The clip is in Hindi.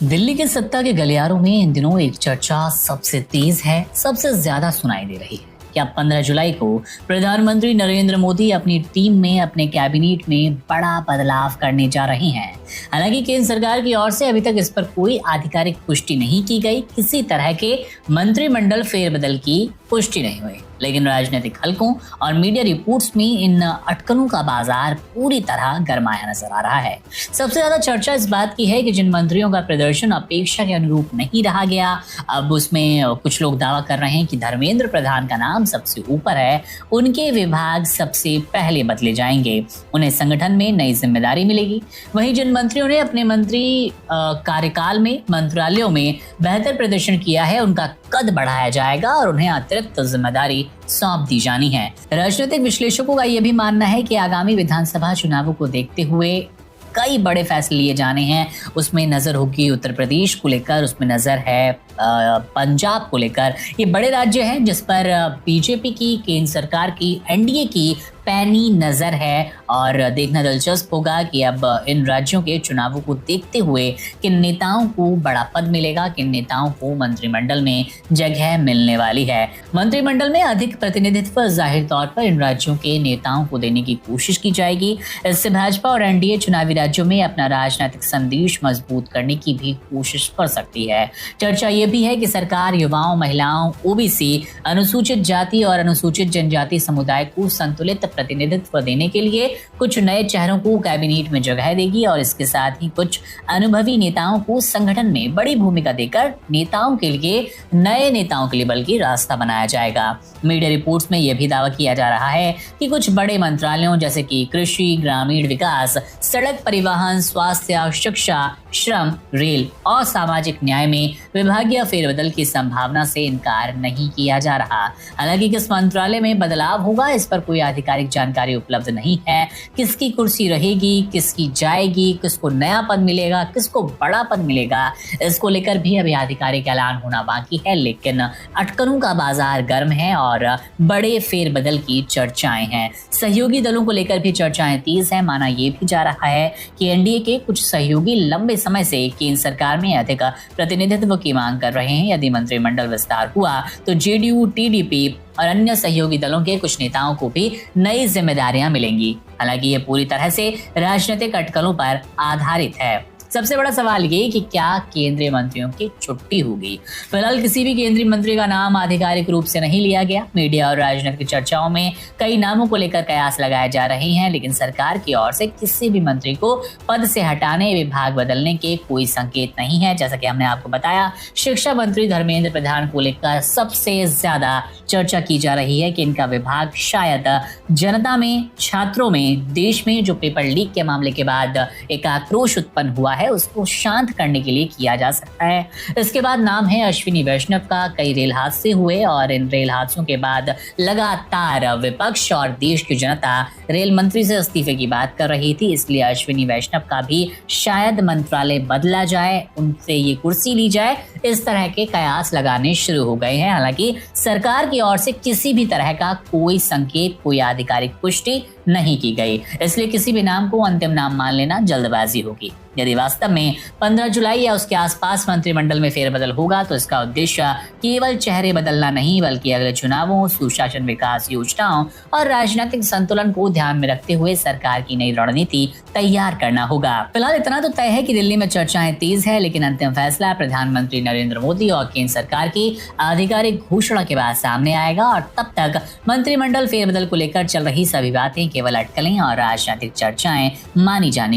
दिल्ली के सत्ता के गलियारों में इन दिनों एक चर्चा सबसे तेज है, सबसे ज्यादा सुनाई दे रही है कि अब 15 जुलाई को प्रधानमंत्री नरेंद्र मोदी अपनी टीम में, अपने कैबिनेट में बड़ा बदलाव करने जा रहे हैं। हालांकि केंद्र सरकार की ओर से अभी तक इस पर कोई आधिकारिक पुष्टि नहीं की गई, किसी तरह के मंत्रिमंडल फेरबदल की पुष्टि नहीं हुई, लेकिन राजनीतिक हलकों और मीडिया रिपोर्ट्स में इन अटकलों का बाजार पूरी तरह गरमाया नजर आ रहा है। सबसे ज्यादा चर्चा इस बात की है कि जिन मंत्रियों का प्रदर्शन अपेक्षा के अनुरूप नहीं रहा गया, अब उसमें कुछ लोग दावा कर रहे हैं कि धर्मेंद्र प्रधान का नाम सबसे ऊपर है, उनके विभाग सबसे पहले बदले जाएंगे, उन्हें संगठन में नई जिम्मेदारी मिलेगी। वहीं जिन मंत्रियों ने अपने मंत्री कार्यकाल में मंत्रालयों में बेहतर प्रदर्शन किया है, उनका कद बढ़ाया जाएगा और उन्हें अतिरिक्त जिम्मेदारी सौंप दी जानी है। राजनीतिक विश्लेषकों का यह भी मानना है कि आगामी विधानसभा चुनावों को देखते हुए कई बड़े फैसले लिए जाने हैं। उसमें नजर होगी उत्तर प्रदेश को लेकर, उसमें नजर है पंजाब को लेकर। ये बड़े राज्य हैं जिस पर बीजेपी की, केंद्र सरकार की, एनडीए की पैनी नजर है और देखना दिलचस्प होगा कि अब इन राज्यों के चुनावों को देखते हुए किन नेताओं को बड़ा पद मिलेगा, किन नेताओं को मंत्रिमंडल में जगह मिलने वाली है। मंत्रिमंडल में अधिक प्रतिनिधित्व जाहिर तौर पर इन राज्यों के नेताओं को देने की कोशिश की जाएगी। इससे भाजपा और एनडीए चुनावी राज्यों में अपना राजनीतिक संदेश मजबूत करने की भी कोशिश कर सकती है। चर्चा ये भी है कि सरकार युवाओं, महिलाओं, ओबीसी, अनुसूचित जाति और अनुसूचित जनजाति समुदाय को संतुलित प्रतिनिधित्व देने के लिए कुछ नए चेहरों को कैबिनेट में जगह देगी और इसके साथ ही कुछ अनुभवी नेताओं को संगठन में बड़ी भूमिका देकर नेताओं के लिए, नए नेताओं के लिए बल्कि रास्ता बनाया जाएगा। मीडिया रिपोर्ट्स में यह भी दावा किया जा रहा है कि कुछ बड़े मंत्रालयों जैसे कि कृषि, ग्रामीण विकास, सड़क परिवहन, स्वास्थ्य, शिक्षा, श्रम, रेल और सामाजिक न्याय में विभागीय फेरबदल की संभावना से इनकार नहीं किया जा रहा। हालांकि किस मंत्रालय में बदलाव होगा, इस पर कोई आधिकारिक जानकारी उपलब्ध नहीं है। किसकी कुर्सी रहेगी, किसकी जाएगी, किसको नया पद मिलेगा, किसको बड़ा पद मिलेगा, इसको लेकर भी अभी आधिकारिक ऐलान होना बाकी है। लेकिन अटकलों का बाजार गर्म है और बड़े फेरबदल की चर्चाएं हैं। सहयोगी दलों को लेकर भी चर्चाएं तेज है। माना यह भी जा रहा है कि एनडीए के कुछ सहयोगी लंबे समय से केंद्र सरकार में अधिक प्रतिनिधित्व की मांग कर रहे हैं। यदि मंत्रिमंडल विस्तार हुआ तो जेडीयू, टीडीपी और अन्य सहयोगी दलों के कुछ नेताओं को भी नई जिम्मेदारियां मिलेंगी। हालांकि ये पूरी तरह से राजनीतिक अटकलों पर आधारित है। सबसे बड़ा सवाल ये कि क्या केंद्रीय मंत्रियों की छुट्टी होगी। फिलहाल किसी भी केंद्रीय मंत्री का नाम आधिकारिक रूप से नहीं लिया गया। मीडिया और राजनीतिक चर्चाओं में कई नामों को लेकर कयास लगाए जा रहे हैं, लेकिन सरकार की ओर से किसी भी मंत्री को पद से हटाने, विभाग बदलने के कोई संकेत नहीं है। जैसा कि हमने आपको बताया, शिक्षा मंत्री धर्मेंद्र प्रधान को लेकर सबसे ज्यादा चर्चा की जा रही है कि इनका विभाग शायद जनता में, छात्रों में, देश में जो पेपर लीक के मामले के बाद एक आक्रोश उत्पन्न हुआ है, उसको शांत करने के लिए किया जा सकता है। इसके बाद नाम है अश्विनी वैष्णव का। कई रेल हादसे हुए और इन रेल हादसों के बाद लगातार विपक्ष और देश की जनता रेल मंत्री से इस्तीफे की बात कर रही थी, इसलिए अश्विनी वैष्णव का भी शायद मंत्रालय बदला जाए, उनसे ये कुर्सी ली जाए, इस तरह के कयास लगाने शुरू हो गए हैं। हालांकि सरकार की ओर से किसी भी तरह का कोई संकेत, कोई आधिकारिक पुष्टि नहीं की गई, इसलिए किसी भी नाम को अंतिम नाम मान लेना जल्दबाजी होगी। यदि वास्तव में 15 जुलाई या उसके आसपास मंत्रिमंडल में फेरबदल होगा तो इसका उद्देश्य केवल चेहरे बदलना नहीं, बल्कि अगले चुनावों, सुशासन, विकास योजनाओं और राजनीतिक संतुलन को ध्यान में रखते हुए सरकार की नई रणनीति तैयार करना होगा। फिलहाल इतना तो तय है कि दिल्ली में चर्चाएं तेज है, लेकिन अंतिम फैसला प्रधानमंत्री नरेंद्र मोदी और केंद्र सरकार की आधिकारिक घोषणा के बाद सामने आएगा और तब तक मंत्रिमंडल फेरबदल को लेकर चल रही सभी बातें केवल अटकलें और राजनीतिक चर्चाएं मानी जानी